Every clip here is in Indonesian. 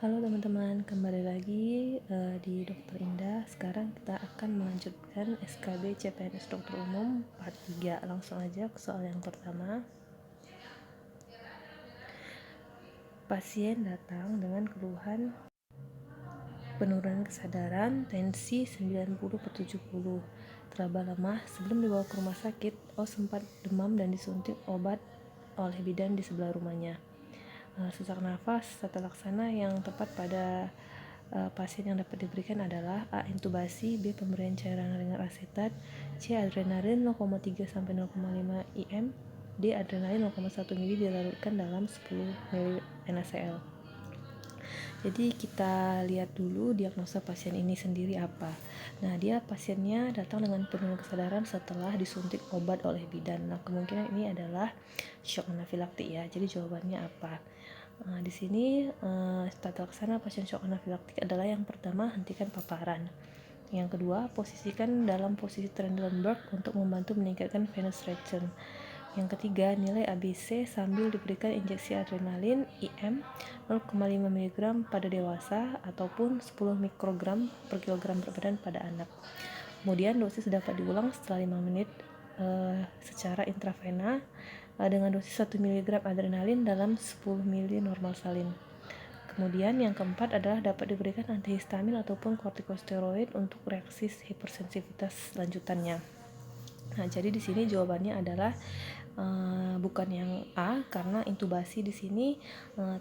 Halo teman-teman, kembali lagi di Dokter Indah. Sekarang kita akan melanjutkan SKB CPNS Dokter Umum part 3. Langsung aja ke soal yang pertama. Pasien datang dengan keluhan penurunan kesadaran, tensi 90/70, teraba lemah. Sebelum dibawa ke rumah sakit, sempat demam dan disuntik obat oleh bidan di sebelah rumahnya. Sesak nafas tata laksana yang tepat pada pasien yang dapat diberikan adalah A. Intubasi, B. Pemberian cairan ringan asetat, C. Adrenalin 0,3-0,5 IM, D. Adrenalin 0,1 mili dilarutkan dalam 10 ml NaCl. Jadi kita lihat dulu diagnosa pasien ini sendiri apa. Nah, pasiennya datang dengan penurunan kesadaran setelah disuntik obat oleh bidan. Nah, kemungkinan ini adalah shock anafilaktik ya. Jadi jawabannya apa? Di sini tata laksana pasien shock anafilaktik adalah yang pertama, hentikan paparan. Yang kedua, posisikan dalam posisi Trendelenburg untuk membantu meningkatkan venous return. Yang ketiga, nilai ABC sambil diberikan injeksi adrenalin IM 0,5 mg pada dewasa ataupun 10 mikrogram per kilogram berat badan pada anak. Kemudian dosis dapat diulang setelah 5 menit secara intravena dengan dosis 1 mg adrenalin dalam 10 ml normal salin. Kemudian yang keempat adalah dapat diberikan antihistamin ataupun kortikosteroid untuk reaksi hipersensitivitas lanjutannya. Nah, jadi di sini jawabannya adalah bukan yang A, karena intubasi di sini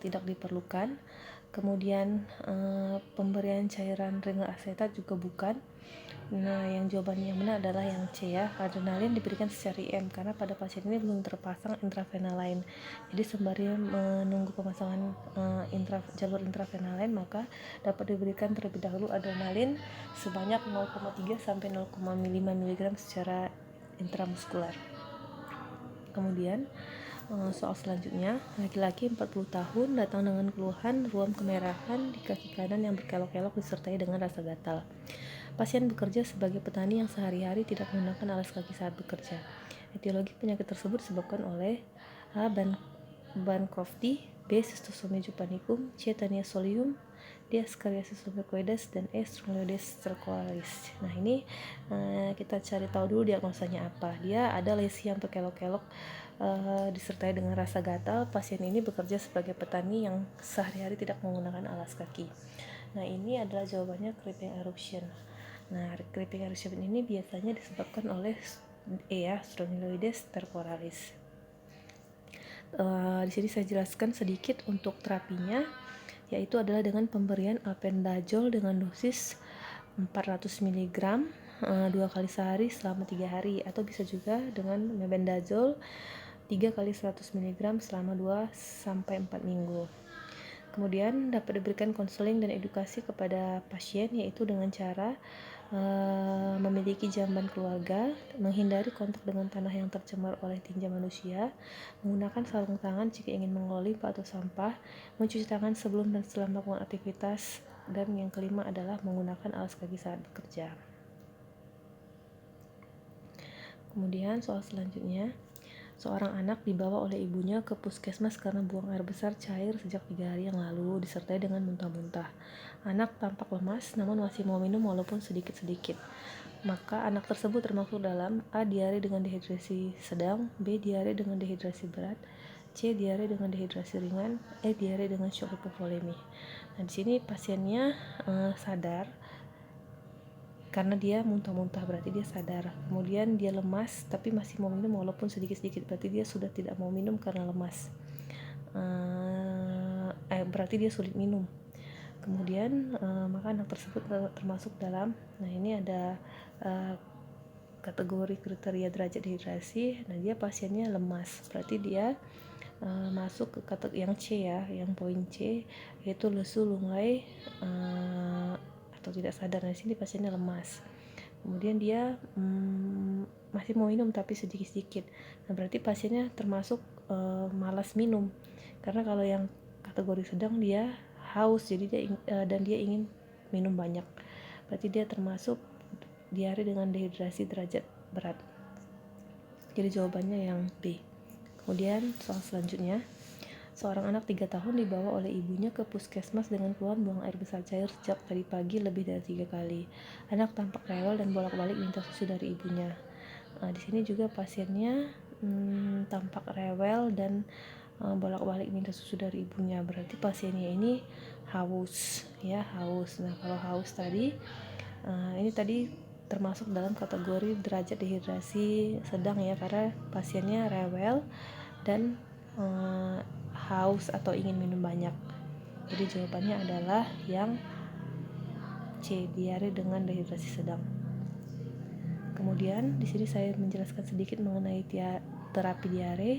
tidak diperlukan. Kemudian pemberian cairan ringan asetat juga bukan. Nah, yang jawabannya yang benar adalah yang C ya. Adrenalin diberikan secara IM karena pada pasien ini belum terpasang intravena lain. Jadi sembari menunggu pemasangan jalur intravena lain, maka dapat diberikan terlebih dahulu adrenalin sebanyak 0,3-0,5 mg secara intramuskular. Kemudian soal selanjutnya, laki-laki 40 tahun datang dengan keluhan ruam kemerahan di kaki kanan yang berkelok-kelok disertai dengan rasa gatal. Pasien bekerja sebagai petani yang sehari-hari tidak menggunakan alas kaki saat bekerja. Etiologi penyakit tersebut disebabkan oleh A. Bancrofti, B. Schistosomia japonicum, C. Tania solium, D. Ascariasis lumbricoides, dan E. Strongyloides stercoralis. Nah, ini kita cari tahu dulu diagnosanya apa. Dia ada lesi yang berkelok-kelok disertai dengan rasa gatal. Pasien ini bekerja sebagai petani yang sehari-hari tidak menggunakan alas kaki. Nah, ini adalah jawabannya creeping eruption. Nah, creeping eruption ini biasanya disebabkan oleh Strongyloides stercoralis. Di sini saya jelaskan sedikit untuk terapinya, yaitu adalah dengan pemberian albendazole dengan dosis 400 mg 2 kali sehari selama 3 hari, atau bisa juga dengan mebendazole 3 kali 100 mg selama 2-4 minggu. Kemudian dapat diberikan konseling dan edukasi kepada pasien, yaitu dengan cara memiliki jamban keluarga, menghindari kontak dengan tanah yang tercemar oleh tinja manusia, menggunakan sarung tangan jika ingin mengolah limbah atau sampah, mencuci tangan sebelum dan setelah melakukan aktivitas, dan yang kelima adalah menggunakan alas kaki saat bekerja. Kemudian soal selanjutnya, seorang anak dibawa oleh ibunya ke puskesmas karena buang air besar cair sejak 3 hari yang lalu, disertai dengan muntah-muntah. Anak tampak lemas, namun masih mau minum walaupun sedikit-sedikit. Maka anak tersebut termasuk dalam A. Diare dengan dehidrasi sedang, B. Diare dengan dehidrasi berat, C. Diare dengan dehidrasi ringan, E. Diare dengan shock hipovolemi. Nah, di sini pasiennya sadar karena dia muntah-muntah, berarti dia sadar. Kemudian dia lemas tapi masih mau minum walaupun sedikit-sedikit, berarti dia sudah tidak mau minum karena lemas. Berarti dia sulit minum. Kemudian maka anak tersebut termasuk dalam, nah ini ada kategori kriteria derajat dehidrasi. Nah, dia pasiennya lemas, berarti dia masuk ke kategori yang C ya, yang poin C, yaitu lesu, lunglai, atau tidak sadar. Di sini pasiennya lemas. Kemudian dia masih mau minum tapi sedikit-sedikit. Nah, berarti pasiennya termasuk malas minum. Karena kalau yang kategori sedang dia haus, jadi dia dia ingin minum banyak. Berarti dia termasuk diare dengan dehidrasi derajat berat. Jadi jawabannya yang B. Kemudian soal selanjutnya, Seorang anak 3 tahun dibawa oleh ibunya ke puskesmas dengan keluhan buang air besar cair sejak tadi pagi lebih dari 3 kali. Anak tampak rewel dan bolak-balik minta susu dari ibunya. Di sini juga pasiennya tampak rewel dan bolak-balik minta susu dari ibunya. Berarti pasiennya ini haus, ya, haus. Nah, kalau haus tadi, ini tadi termasuk dalam kategori derajat dehidrasi sedang, ya, karena pasiennya rewel dan haus atau ingin minum banyak. Jadi jawabannya adalah yang C, diare dengan dehidrasi sedang. Kemudian di sini saya menjelaskan sedikit mengenai terapi diare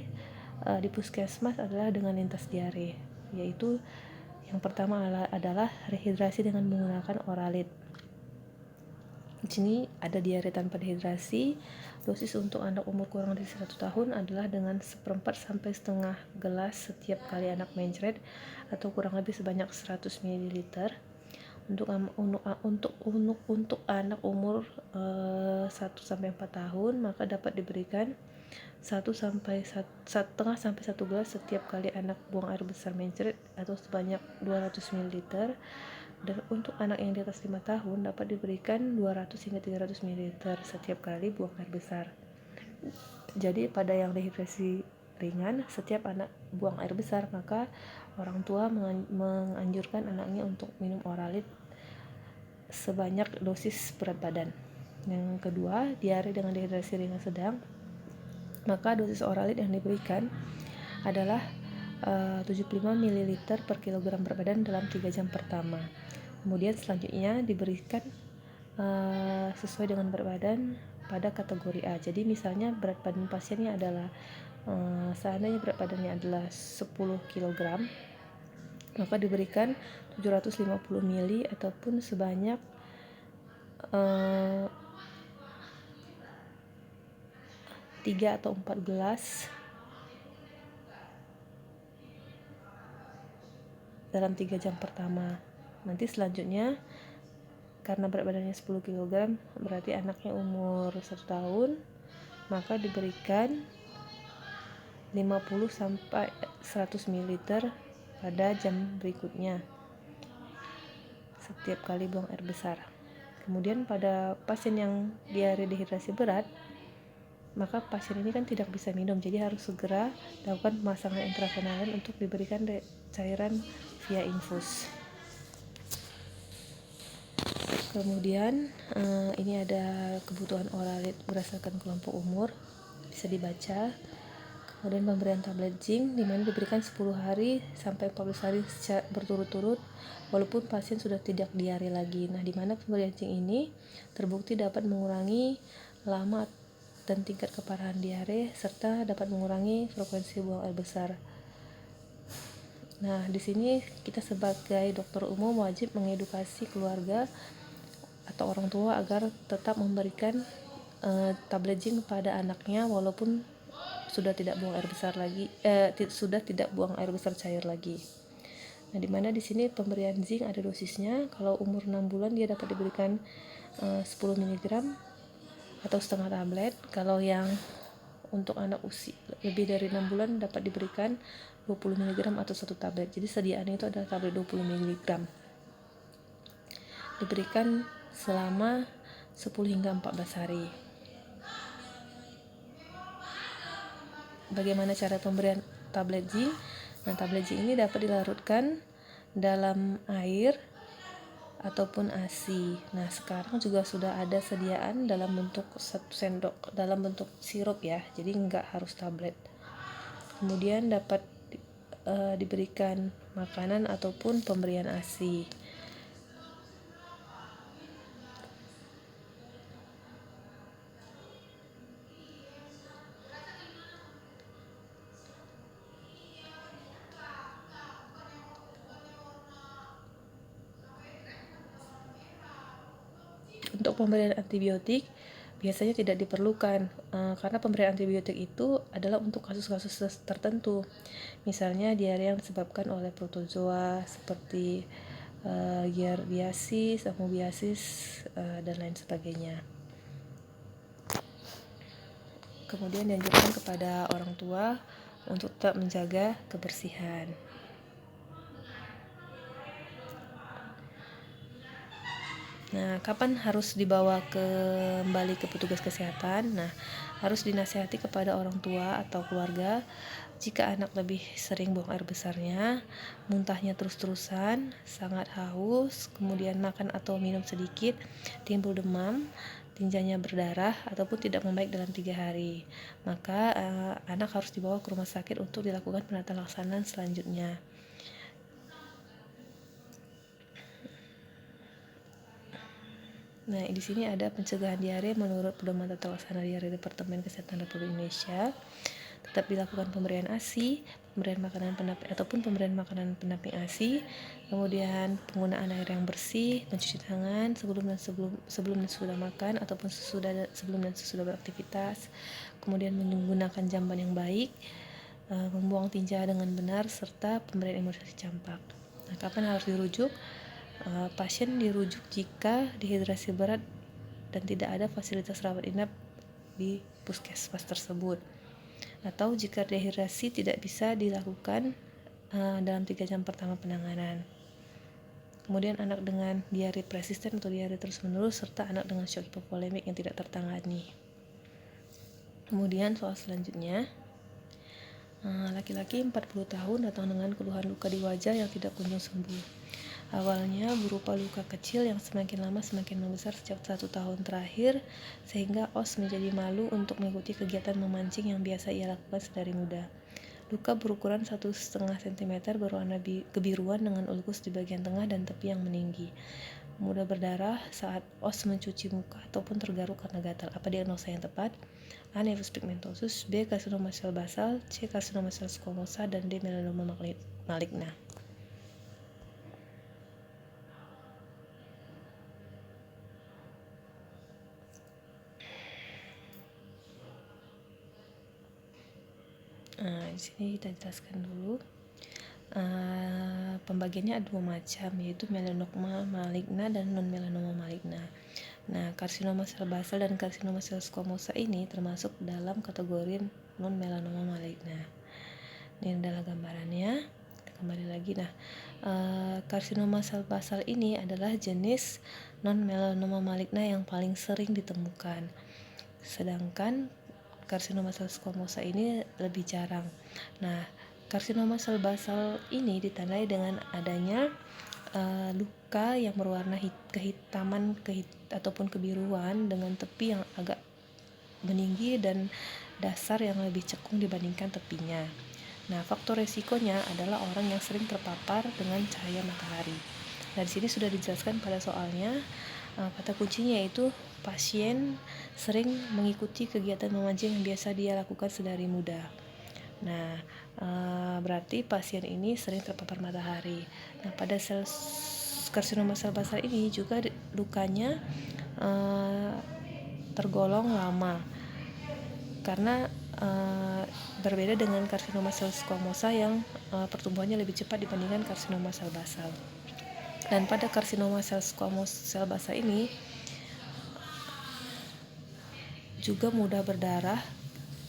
di puskesmas adalah dengan lintas diare, yaitu yang pertama adalah rehidrasi dengan menggunakan Oralit. Di sini ada diare tanpa dehidrasi. Dosis untuk anak umur kurang dari 1 tahun adalah dengan 1/4 sampai setengah gelas setiap kali anak mencret atau kurang lebih sebanyak 100 ml. Untuk anak umur 1 sampai 4 tahun maka dapat diberikan 1,5 sampai 1 gelas setiap kali anak buang air besar mencret atau sebanyak 200 ml. Dan untuk anak yang di atas 5 tahun dapat diberikan 200 hingga 300 ml setiap kali buang air besar. Jadi pada yang dehidrasi ringan, setiap anak buang air besar, maka orang tua menganjurkan anaknya untuk minum Oralit sebanyak dosis berat badan. Yang kedua, diare dengan dehidrasi ringan sedang, maka dosis Oralit yang diberikan adalah 75 ml per kilogram berat badan dalam 3 jam pertama. Kemudian selanjutnya diberikan sesuai dengan berat badan pada kategori A. Jadi misalnya berat badan pasiennya adalah seandainya berat badannya adalah 10 kg, maka diberikan 750 ml ataupun sebanyak 3 atau 4 gelas dalam 3 jam pertama. Nanti selanjutnya karena berat badannya 10 kg, berarti anaknya umur 1 tahun, maka diberikan 50 sampai 100 ml pada jam berikutnya setiap kali buang air besar. Kemudian pada pasien yang diare dehidrasi berat, maka pasien ini kan tidak bisa minum, jadi harus segera lakukan pemasangan intravenolen untuk diberikan cairan via infus. Kemudian ini ada kebutuhan Oralit berdasarkan kelompok umur, bisa dibaca. Kemudian pemberian tablet zinc di mana diberikan 10 hari sampai 14 hari berturut-turut walaupun pasien sudah tidak diare lagi. Nah, di mana pemberian zinc ini terbukti dapat mengurangi lama dan tingkat keparahan diare serta dapat mengurangi frekuensi buang air besar. Nah, di sini kita sebagai dokter umum wajib mengedukasi keluarga atau orang tua agar tetap memberikan tablet zinc pada anaknya walaupun sudah tidak buang air besar lagi, sudah tidak buang air besar cair lagi. Nah, di mana di sini pemberian zinc ada dosisnya. Kalau umur 6 bulan dia dapat diberikan 10 mg atau setengah tablet. Kalau yang untuk anak usia lebih dari 6 bulan dapat diberikan 20 mg atau 1 tablet. Jadi sediaannya itu adalah tablet 20 mg. Diberikan selama 10 hingga 14 hari. Bagaimana cara pemberian tablet zinc? Nah, tablet zinc ini dapat dilarutkan dalam air ataupun ASI. Nah, sekarang juga sudah ada sediaan dalam bentuk 1 sendok dalam bentuk sirup, ya. Jadi enggak harus tablet. Kemudian dapat diberikan makanan ataupun pemberian ASI. Untuk pemberian antibiotik biasanya tidak diperlukan karena pemberian antibiotik itu adalah untuk kasus-kasus tertentu. Misalnya diare yang disebabkan oleh protozoa seperti Giardiasis, Amoebiasis, dan lain sebagainya. Kemudian dianjurkan kepada orang tua untuk tetap menjaga kebersihan. Nah, kapan harus dibawa kembali ke petugas kesehatan? Nah, harus dinasihati kepada orang tua atau keluarga jika anak lebih sering buang air besarnya, muntahnya terus-terusan, sangat haus, kemudian makan atau minum sedikit, timbul demam, tinjanya berdarah, ataupun tidak membaik dalam 3 hari. Maka anak harus dibawa ke rumah sakit untuk dilakukan penata laksanaan selanjutnya. Nah, di sini ada pencegahan diare menurut Pedoman Tata Laksana Diare Departemen Kesehatan Republik Indonesia. Tetap dilakukan pemberian ASI, pemberian makanan pendamping ataupun pemberian makanan pendamping ASI, kemudian penggunaan air yang bersih, mencuci tangan sebelum dan sesudah makan ataupun sebelum dan sesudah beraktivitas, kemudian menggunakan jamban yang baik, membuang tinja dengan benar, serta pemberian imunisasi campak. Nah, kapan harus dirujuk? Pasien dirujuk jika dehidrasi berat dan tidak ada fasilitas rawat inap di puskesmas tersebut, atau jika dehidrasi tidak bisa dilakukan dalam 3 jam pertama penanganan. Kemudian anak dengan diare persisten atau diare terus-menerus, serta anak dengan shock hipovolemik yang tidak tertangani. Kemudian soal selanjutnya, laki-laki 40 tahun datang dengan keluhan luka di wajah yang tidak kunjung sembuh. Awalnya berupa luka kecil yang semakin lama semakin membesar sejak 1 tahun terakhir, sehingga Os menjadi malu untuk mengikuti kegiatan memancing yang biasa ia lakukan sedari muda. Luka berukuran 1,5 cm berwarna kebiruan dengan ulkus di bagian tengah dan tepi yang meninggi. Mudah berdarah saat Os mencuci muka ataupun tergaruk karena gatal. Apa diagnosa yang tepat? A. Nevus pigmentosus, B. Karsinoma sel basal, C. Karsinoma sel squamosa, dan D. Melanoma maligna. Di sini kita jelaskan dulu. Pembagiannya ada 2 macam, yaitu melanoma maligna dan non melanoma maligna. Nah, karsinoma sel basal dan karsinoma sel squamosa ini termasuk dalam kategori non melanoma maligna. Ini adalah gambarannya. Kita kembali lagi. Nah, karsinoma sel basal ini adalah jenis non melanoma maligna yang paling sering ditemukan. Sedangkan karsinoma sel squamosa ini lebih jarang. Nah, karsinoma sel basal ini ditandai dengan adanya luka yang berwarna kehitaman ataupun kebiruan dengan tepi yang agak meninggi dan dasar yang lebih cekung dibandingkan tepinya. Nah, faktor resikonya adalah orang yang sering terpapar dengan cahaya matahari. Nah, di sini sudah dijelaskan pada soalnya. Kata kuncinya yaitu pasien sering mengikuti kegiatan memancing yang biasa dia lakukan sedari muda. Nah, berarti pasien ini sering terpapar matahari. Nah, pada karsinoma sel basal ini juga lukanya tergolong lama karena berbeda dengan karsinoma sel squamosa yang pertumbuhannya lebih cepat dibandingkan karsinoma sel basal. Dan pada karsinoma sel basal ini juga mudah berdarah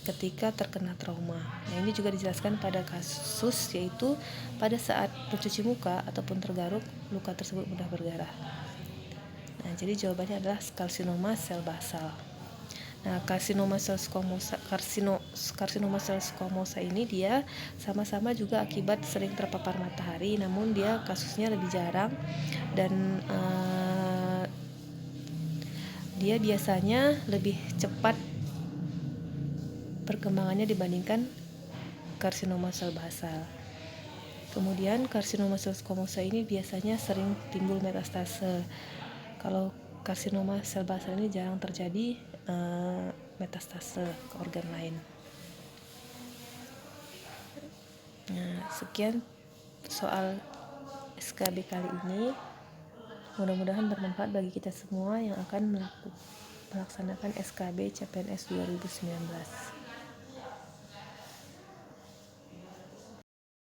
ketika terkena trauma. Nah, ini juga dijelaskan pada kasus, yaitu pada saat mencuci muka ataupun tergaruk, luka tersebut mudah berdarah. Nah, jadi jawabannya adalah karsinoma sel basal. Nah, karsinoma sel squamosa ini dia sama-sama juga akibat sering terpapar matahari, namun dia kasusnya lebih jarang dan dia biasanya lebih cepat perkembangannya dibandingkan karsinoma sel basal. Kemudian karsinoma sel squamosa ini biasanya sering timbul metastase. Kalau karsinoma sel basal ini jarang terjadi metastase ke organ lain. Nah, sekian soal SKB kali ini. Mudah-mudahan bermanfaat bagi kita semua yang akan melaksanakan SKB CPNS 2019.